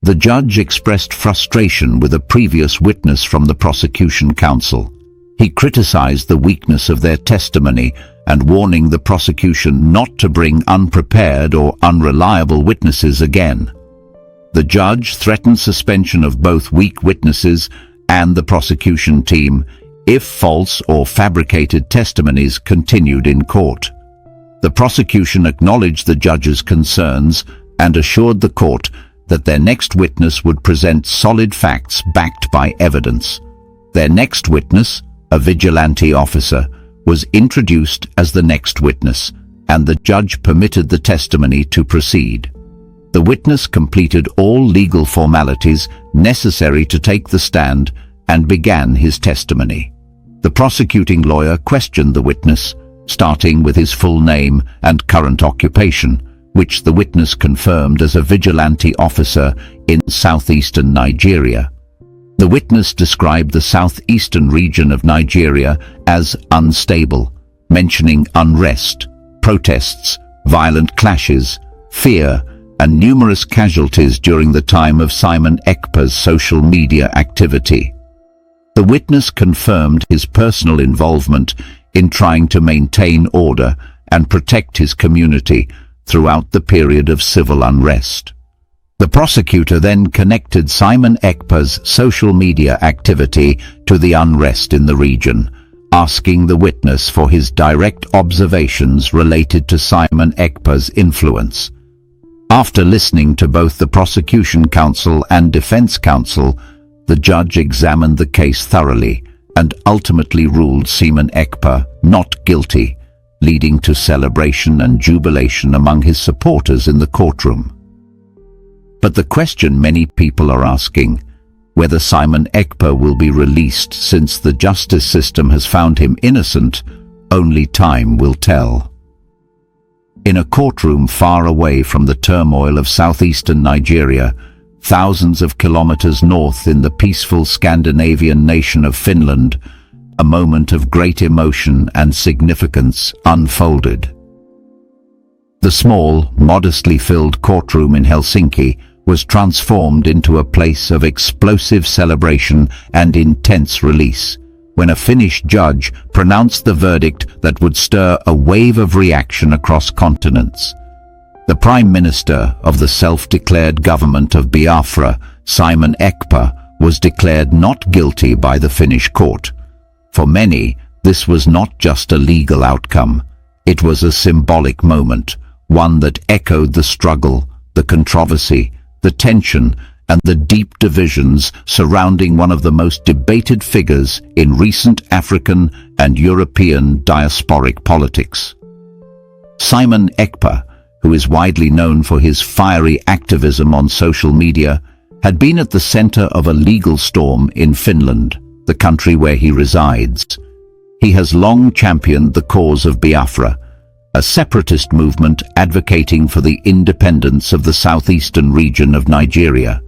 The judge expressed frustration with a previous witness from the prosecution counsel. He criticized the weakness of their testimony and warning the prosecution not to bring unprepared or unreliable witnesses again. The judge threatened suspension of both weak witnesses and the prosecution team if false or fabricated testimonies continued in court. The prosecution acknowledged the judge's concerns and assured the court that their next witness would present solid facts backed by evidence. Their next witness, a vigilante officer, was introduced as the next witness, and the judge permitted the testimony to proceed. The witness completed all legal formalities necessary to take the stand and began his testimony. The prosecuting lawyer questioned the witness, starting with his full name and current occupation, which the witness confirmed as a vigilante officer in southeastern Nigeria. The witness described the southeastern region of Nigeria as unstable, mentioning unrest, protests, violent clashes, fear, and numerous casualties during the time of Simon Ekpa's social media activity. The witness confirmed his personal involvement in trying to maintain order and protect his community throughout the period of civil unrest. The prosecutor then connected Simon Ekpa's social media activity to the unrest in the region, asking the witness for his direct observations related to Simon Ekpa's influence. After listening to both the prosecution counsel and defense counsel, the judge examined the case thoroughly and ultimately ruled Simon Ekpa not guilty, leading to celebration and jubilation among his supporters in the courtroom. But the question many people are asking, whether Simon Ekpa will be released since the justice system has found him innocent, only time will tell. In a courtroom far away from the turmoil of southeastern Nigeria, thousands of kilometers north in the peaceful Scandinavian nation of Finland, a moment of great emotion and significance unfolded. The small, modestly filled courtroom in Helsinki was transformed into a place of explosive celebration and intense release, when a Finnish judge pronounced the verdict that would stir a wave of reaction across continents. The Prime Minister of the self-declared government of Biafra, Simon Ekpa, was declared not guilty by the Finnish court. For many, this was not just a legal outcome. It was a symbolic moment, one that echoed the struggle, the controversy, the tension, and the deep divisions surrounding one of the most debated figures in recent African and European diasporic politics. Simon Ekpa, who is widely known for his fiery activism on social media, had been at the center of a legal storm in Finland, the country where he resides. He has long championed the cause of Biafra, a separatist movement advocating for the independence of the southeastern region of Nigeria.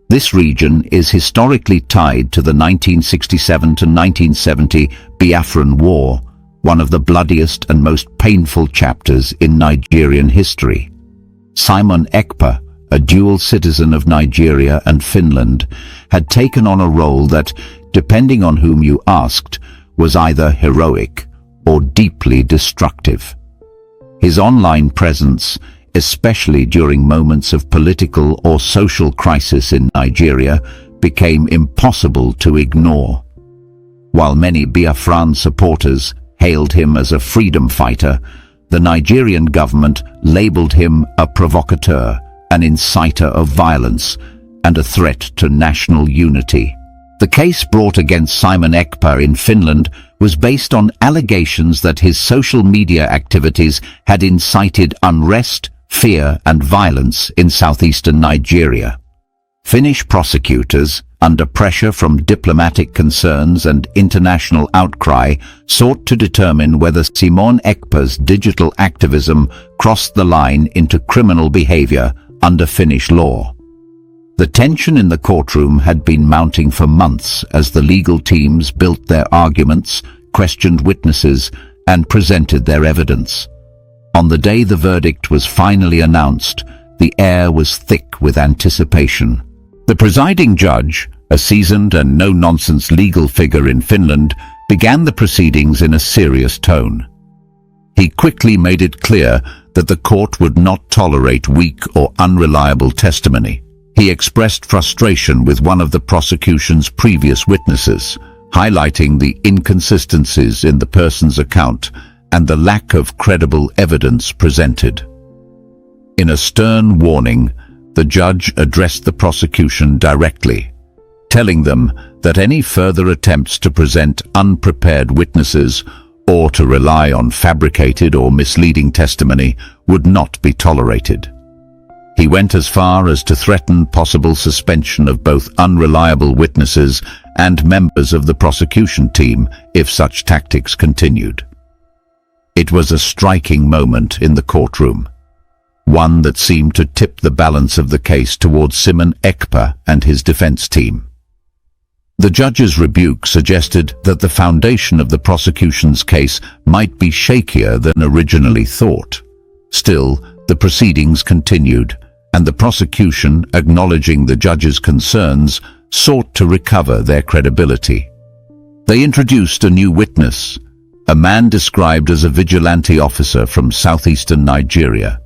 This region is historically tied to the 1967 to 1970 Biafran War, one of the bloodiest and most painful chapters in Nigerian history. Simon Ekpa, a dual citizen of Nigeria and Finland, had taken on a role that, depending on whom you asked, was either heroic or deeply destructive. His online presence, especially during moments of political or social crisis in Nigeria, became impossible to ignore. While many Biafran supporters hailed him as a freedom fighter, the Nigerian government labeled him a provocateur, an inciter of violence, and a threat to national unity. The case brought against Simon Ekpa in Finland was based on allegations that his social media activities had incited unrest, fear, and violence in southeastern Nigeria. Finnish prosecutors, under pressure from diplomatic concerns and international outcry, sought to determine whether Simon Ekpa's digital activism crossed the line into criminal behavior under Finnish law. The tension in the courtroom had been mounting for months as the legal teams built their arguments, questioned witnesses, and presented their evidence. On the day the verdict was finally announced, the air was thick with anticipation. The presiding judge, a seasoned and no-nonsense legal figure in Finland, began the proceedings in a serious tone. He quickly made it clear that the court would not tolerate weak or unreliable testimony. He expressed frustration with one of the prosecution's previous witnesses, highlighting the inconsistencies in the person's account and the lack of credible evidence presented. In a stern warning, the judge addressed the prosecution directly, telling them that any further attempts to present unprepared witnesses or to rely on fabricated or misleading testimony would not be tolerated. He went as far as to threaten possible suspension of both unreliable witnesses and members of the prosecution team if such tactics continued. It was a striking moment in the courtroom, one that seemed to tip the balance of the case towards Simon Ekapa and his defense team. The judge's rebuke suggested that the foundation of the prosecution's case might be shakier than originally thought. Still, the proceedings continued, and the prosecution, acknowledging the judge's concerns, sought to recover their credibility. They introduced a new witness, a man described as a vigilante officer from southeastern Nigeria.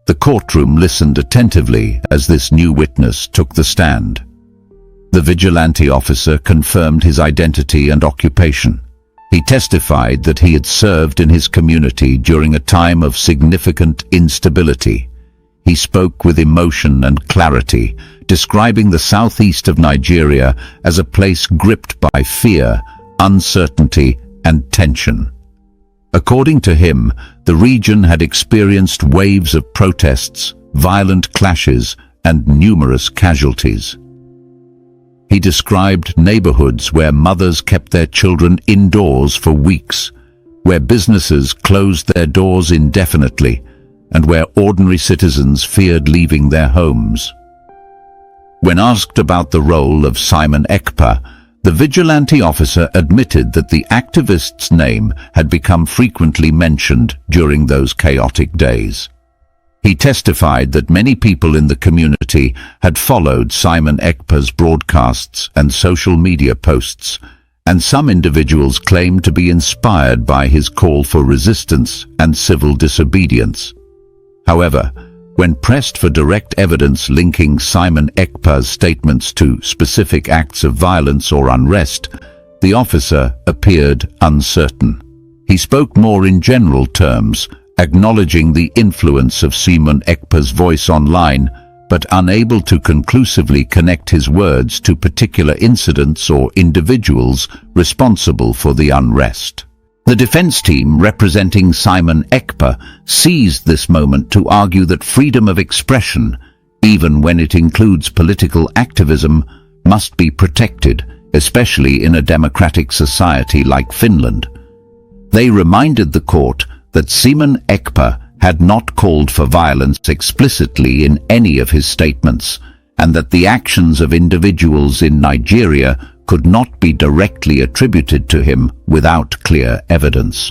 The courtroom listened attentively as this new witness took the stand. The vigilante officer confirmed his identity and occupation. He testified that he had served in his community during a time of significant instability. He spoke with emotion and clarity, describing the southeast of Nigeria as a place gripped by fear, uncertainty, and tension. According to him, the region had experienced waves of protests, violent clashes, and numerous casualties. He described neighborhoods where mothers kept their children indoors for weeks, where businesses closed their doors indefinitely, and where ordinary citizens feared leaving their homes. When asked about the role of Simon Ekapa, the vigilante officer admitted that the activist's name had become frequently mentioned during those chaotic days. He testified that many people in the community had followed Simon Ekapa's broadcasts and social media posts, and some individuals claimed to be inspired by his call for resistance and civil disobedience. However, when pressed for direct evidence linking Simon Ekapa's statements to specific acts of violence or unrest, the officer appeared uncertain. He spoke more in general terms, acknowledging the influence of Simon Ekapa's voice online, but unable to conclusively connect his words to particular incidents or individuals responsible for the unrest. The defense team representing Simon Ekapa seized this moment to argue that freedom of expression, even when it includes political activism, must be protected, especially in a democratic society like Finland. They reminded the court that Simon Ekapa had not called for violence explicitly in any of his statements, and that the actions of individuals in Nigeria could not be directly attributed to him without clear evidence.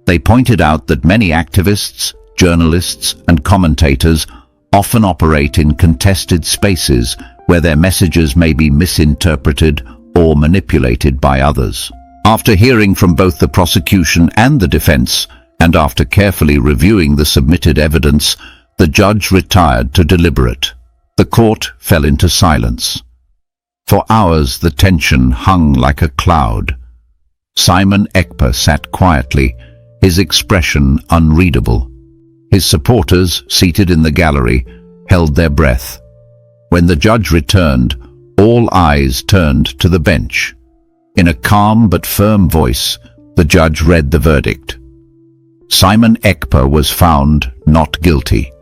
They pointed out that many activists, journalists, and commentators often operate in contested spaces where their messages may be misinterpreted or manipulated by others. After hearing from both the prosecution and the defense, and after carefully reviewing the submitted evidence, the judge retired to deliberate. The court fell into silence. For hours the tension hung like a cloud. Simon Ekapa sat quietly, his expression unreadable. His supporters, seated in the gallery, held their breath. When the judge returned, all eyes turned to the bench. In a calm but firm voice, the judge read the verdict. Simon Ekapa was found not guilty.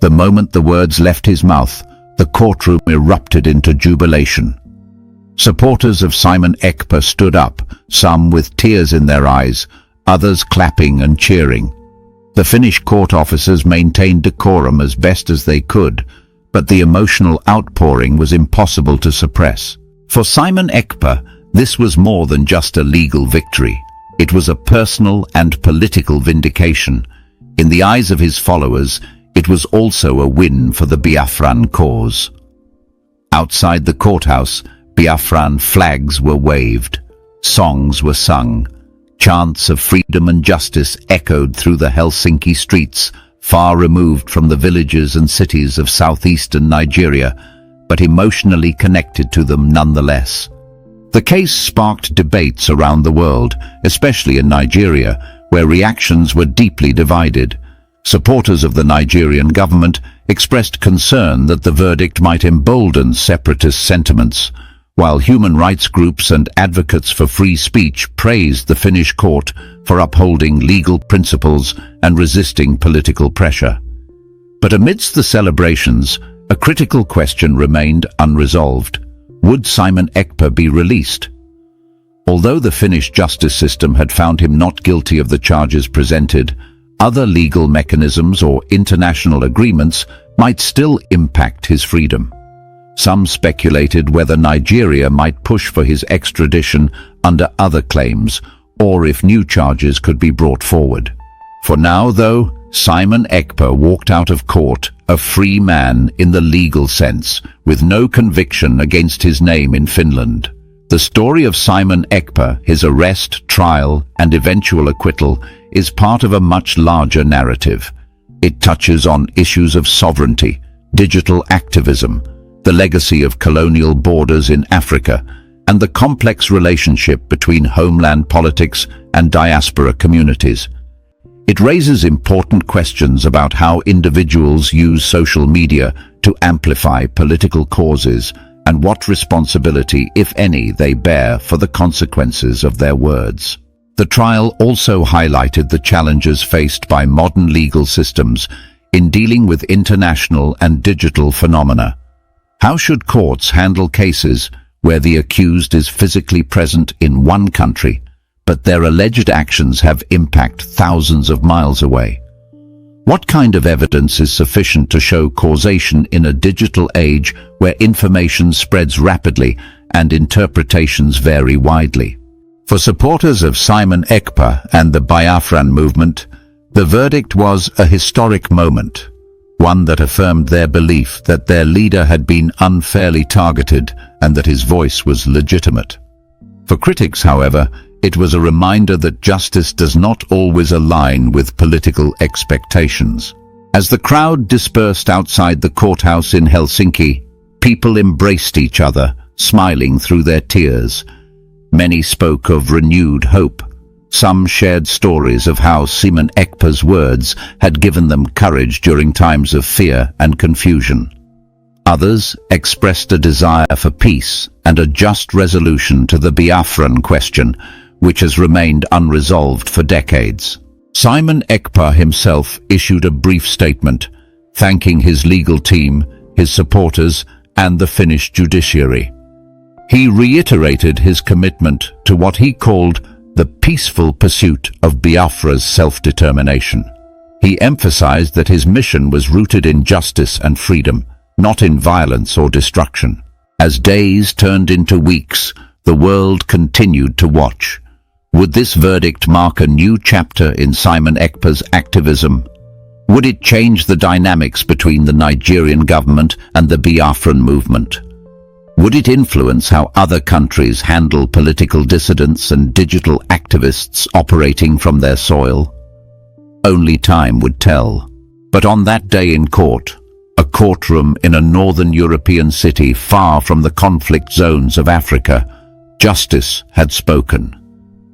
The moment the words left his mouth, the courtroom erupted into jubilation. Supporters of Simon Ekapa stood up, some with tears in their eyes, others clapping and cheering. The Finnish court officers maintained decorum as best as they could, but the emotional outpouring was impossible to suppress. For Simon Ekapa, this was more than just a legal victory. It was a personal and political vindication. In the eyes of his followers, it was also a win for the Biafran cause. Outside the courthouse, Biafran flags were waved, songs were sung, chants of freedom and justice echoed through the Helsinki streets, far removed from the villages and cities of southeastern Nigeria, but emotionally connected to them nonetheless. The case sparked debates around the world, especially in Nigeria, where reactions were deeply divided. Supporters of the Nigerian government expressed concern that the verdict might embolden separatist sentiments, while human rights groups and advocates for free speech praised the Finnish court for upholding legal principles and resisting political pressure. But amidst the celebrations, a critical question remained unresolved. Would Simon Ekpa be released? Although the Finnish justice system had found him not guilty of the charges presented, other legal mechanisms or international agreements might still impact his freedom. Some speculated whether Nigeria might push for his extradition under other claims, or if new charges could be brought forward. For now, though, Simon Ekpa walked out of court a free man in the legal sense, with no conviction against his name in Finland. The story of Simon Ekpa, his arrest, trial, and eventual acquittal, is part of a much larger narrative. It touches on issues of sovereignty, digital activism, the legacy of colonial borders in Africa, and the complex relationship between homeland politics and diaspora communities. It raises important questions about how individuals use social media to amplify political causes and what responsibility, if any, they bear for the consequences of their words. The trial also highlighted the challenges faced by modern legal systems in dealing with international and digital phenomena. How should courts handle cases where the accused is physically present in one country, but their alleged actions have impact thousands of miles away? What kind of evidence is sufficient to show causation in a digital age where information spreads rapidly and interpretations vary widely? For supporters of Simon Ekpa and the Biafran movement, the verdict was a historic moment, one that affirmed their belief that their leader had been unfairly targeted and that his voice was legitimate. For critics, however, it was a reminder that justice does not always align with political expectations. As the crowd dispersed outside the courthouse in Helsinki, people embraced each other, smiling through their tears. Many spoke of renewed hope. Some shared stories of how Simon Ekpa's words had given them courage during times of fear and confusion. Others expressed a desire for peace and a just resolution to the Biafran question, which has remained unresolved for decades. Simon Ekpa himself issued a brief statement, thanking his legal team, his supporters, and the Finnish judiciary. He reiterated his commitment to what he called the peaceful pursuit of Biafra's self-determination. He emphasized that his mission was rooted in justice and freedom, not in violence or destruction. As days turned into weeks, the world continued to watch. Would this verdict mark a new chapter in Simon Ekpa's activism? Would it change the dynamics between the Nigerian government and the Biafran movement? Would it influence how other countries handle political dissidents and digital activists operating from their soil? Only time would tell. But on that day in court, a courtroom in a northern European city far from the conflict zones of Africa, justice had spoken.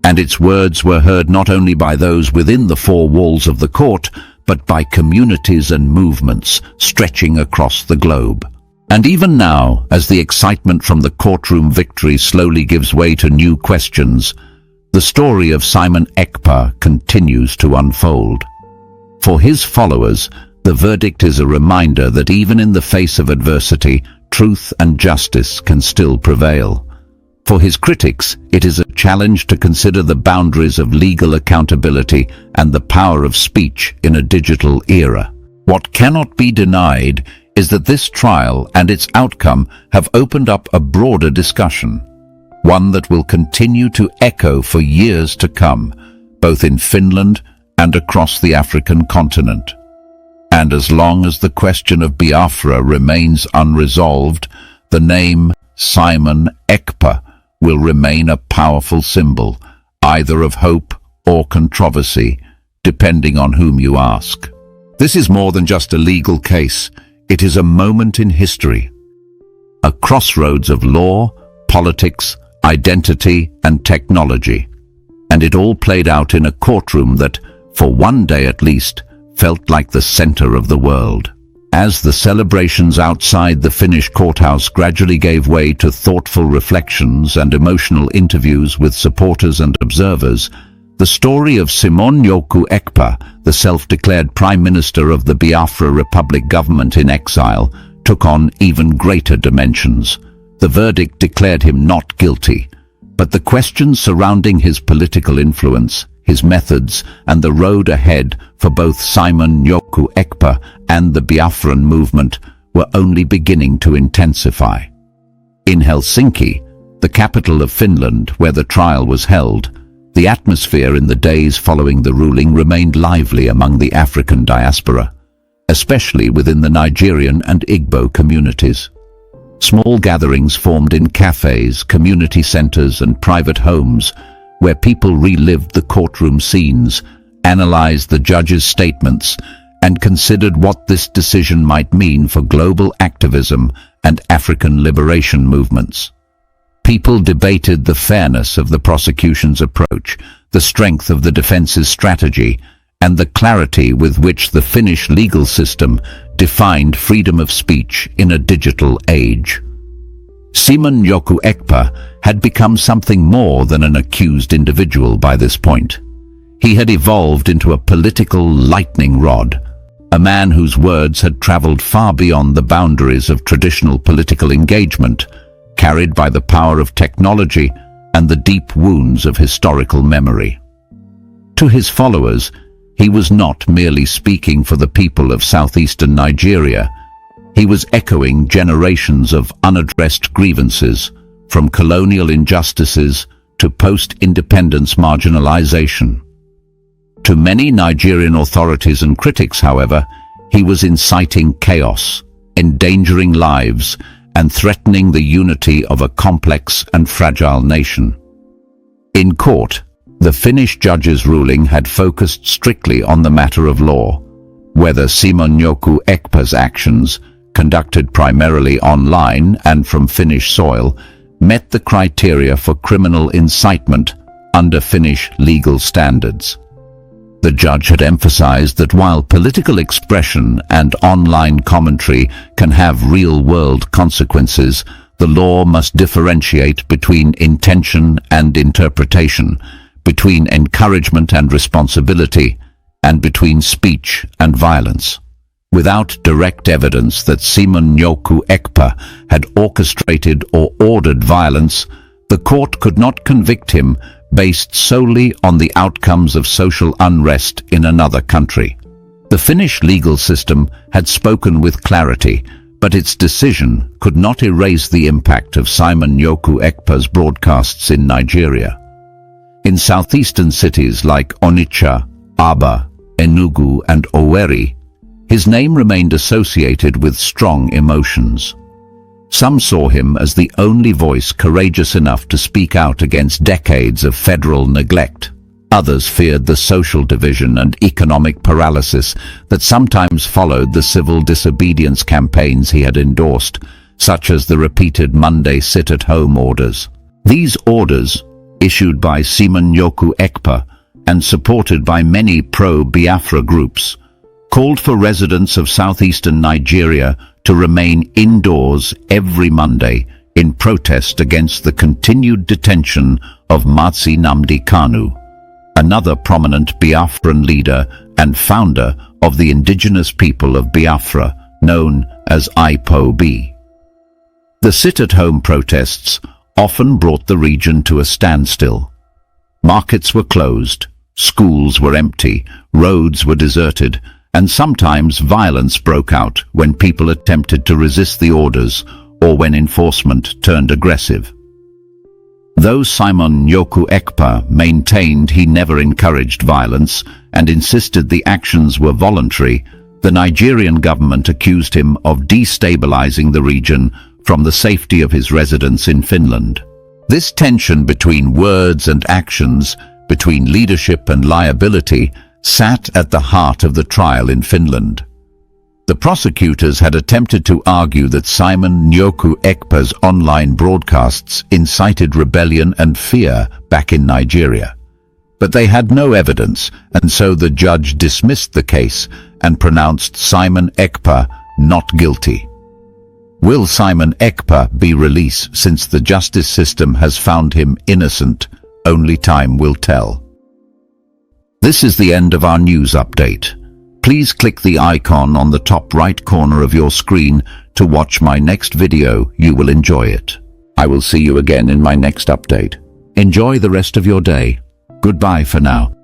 And its words were heard not only by those within the four walls of the court, but by communities and movements stretching across the globe. And even now, as the excitement from the courtroom victory slowly gives way to new questions, the story of Simon Ekpa continues to unfold. For his followers, the verdict is a reminder that even in the face of adversity, truth and justice can still prevail. For his critics, it is a challenge to consider the boundaries of legal accountability and the power of speech in a digital era. What cannot be denied is that this trial and its outcome have opened up a broader discussion, one that will continue to echo for years to come, both in Finland and across the African continent. And as long as the question of Biafra remains unresolved, The name Simon Ekpa will remain a powerful symbol, either of hope or controversy, depending on whom you ask. This is more than just a legal case. It is a moment in history. A crossroads of law, politics, identity, and technology. And it all played out in a courtroom that, for one day at least, felt like the center of the world. As the celebrations outside the Finnish courthouse gradually gave way to thoughtful reflections and emotional interviews with supporters and observers, the story of Simon Joku Ekpa, the self-declared Prime Minister of the Biafra Republic government in exile, took on even greater dimensions. The verdict declared him not guilty, but the questions surrounding his political influence, his methods, and the road ahead for both Simon Joku Ekpa and the Biafran movement were only beginning to intensify. In Helsinki, the capital of Finland, where the trial was held, the atmosphere in the days following the ruling remained lively among the African diaspora, especially within the Nigerian and Igbo communities. Small gatherings formed in cafes, community centers, and private homes, where people relived the courtroom scenes, analyzed the judge's statements, and considered what this decision might mean for global activism and African liberation movements. People debated the fairness of the prosecution's approach, the strength of the defense's strategy, and the clarity with which the Finnish legal system defined freedom of speech in a digital age. Simon Joku Ekpa had become something more than an accused individual by this point. He had evolved into a political lightning rod, a man whose words had traveled far beyond the boundaries of traditional political engagement, carried by the power of technology and the deep wounds of historical memory. To his followers, he was not merely speaking for the people of southeastern Nigeria. He was echoing generations of unaddressed grievances, from colonial injustices to post-independence marginalization. To many Nigerian authorities and critics, however, he was inciting chaos, endangering lives, and threatening the unity of a complex and fragile nation. In court, the Finnish judge's ruling had focused strictly on the matter of law, whether Simon Joku Ekpa's actions, conducted primarily online and from Finnish soil, met the criteria for criminal incitement under Finnish legal standards. The judge had emphasized that while political expression and online commentary can have real-world consequences, the law must differentiate between intention and interpretation, between encouragement and responsibility, and between speech and violence. Without direct evidence that Simon Joku Ekpa had orchestrated or ordered violence, the court could not convict him based solely on the outcomes of social unrest in another country. The Finnish legal system had spoken with clarity, but its decision could not erase the impact of Simon Joku Ekpa's broadcasts in Nigeria. In southeastern cities like Onitsha, Aba, Enugu, and Owerri, his name remained associated with strong emotions. Some saw him as the only voice courageous enough to speak out against decades of federal neglect. Others feared the social division and economic paralysis that sometimes followed the civil disobedience campaigns he had endorsed, such as the repeated Monday sit-at-home orders. These orders, issued by Simon Joku Ekpa and supported by many pro-Biafra groups, called for residents of southeastern Nigeria to remain indoors every Monday in protest against the continued detention of Mazi Nnamdi Kanu, another prominent Biafran leader and founder of the indigenous people of Biafra, known as ipob. The sit-at-home protests often brought the region to a standstill. Markets were closed, schools were empty, roads were deserted, and sometimes violence broke out when people attempted to resist the orders or when enforcement turned aggressive. Though Simon Joku Ekpa maintained he never encouraged violence and insisted the actions were voluntary, the Nigerian government accused him of destabilizing the region from the safety of his residence in Finland. This tension between words and actions, between leadership and liability, sat at the heart of the trial in Finland. The prosecutors had attempted to argue that Simon Nyoku Ekpa's online broadcasts incited rebellion and fear back in Nigeria. But they had no evidence, and so the judge dismissed the case and pronounced Simon Ekpa not guilty. Will Simon Ekpa be released since the justice system has found him innocent? Only time will tell. This is the end of our news update. Please click the icon on the top right corner of your screen to watch my next video. You will enjoy it. I will see you again in my next update. Enjoy the rest of your day. Goodbye for now.